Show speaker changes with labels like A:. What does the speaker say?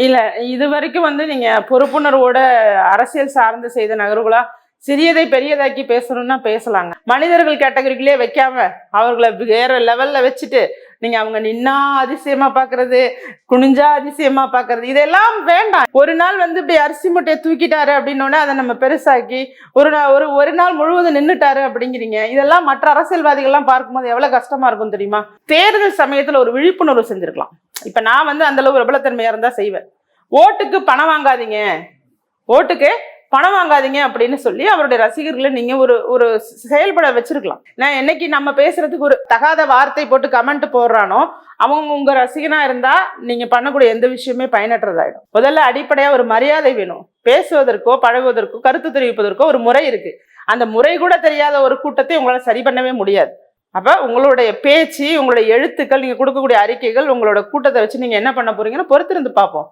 A: இல்ல, இது வரைக்கும் நீங்க பொறுப்புணர்வோட அரசியல் சார்ந்து செய்த நகர்வுகளா சிறியதை பெரியதாக்கி பேசணும்னா பேசலாங்க. மனிதர்கள் கேட்டகரிக்குள்ளே வைக்காம அவர்களை வேற லெவல்ல வச்சுட்டு நீங்க அவங்க நின்னா அதிசயமா பாக்குறது, குனிஞ்சா அதிசயமா பாக்குறது, இதெல்லாம் வேண்டாம். ஒரு நாள் இப்படி அரிசி மூட்டையை தூக்கிட்டாரு அப்படின்னோடனே அதை நம்ம பெருசாக்கி ஒரு நாள் முழுவதும் நின்றுட்டாரு அப்படிங்கிறீங்க. இதெல்லாம் மற்ற அரசியல்வாதிகள்லாம் பார்க்கும்போது எவ்வளவு கஷ்டமா இருக்கும் தெரியுமா? தேர்தல் சமயத்துல ஒரு விழிப்புணர்வு செஞ்சிருக்கலாம். இப்ப நான் அந்த அளவு பிரபலத்தன்மையா இருந்தா செய்வேன். ஓட்டுக்கு பணம் வாங்காதீங்க, ஓட்டுக்கு பணம் வாங்காதீங்க அப்படின்னு சொல்லி அவருடைய ரசிகர்களை நீங்க ஒரு செயல்பட வச்சிருக்கலாம். நான் என்னைக்கு நம்ம பேசுறதுக்கு ஒரு தகாத வார்த்தை போட்டு கமெண்ட் போடுறானோ அவங்க உங்க ரசிகனா இருந்தா நீங்க பண்ணக்கூடிய எந்த விஷயமே பயனற்றதாயிடும். முதல்ல அடிப்படையா ஒரு மரியாதை வேணும். பேசுவதற்கோ பழகுவதற்கோ கருத்து தெரிவிப்பதற்கோ ஒரு முறை இருக்கு. அந்த முறை கூட தெரியாத ஒரு கூட்டத்தை உங்களால சரி பண்ணவே முடியாது. அப்ப உங்களுடைய பேச்சு, உங்களுடைய எழுத்துக்கள், நீங்க கொடுக்கக்கூடிய அறிக்கைகள், உங்களோட கூட்டத்தை வச்சு நீங்க என்ன பண்ண போறீங்கன்னு பொறுத்திருந்து பார்ப்போம்.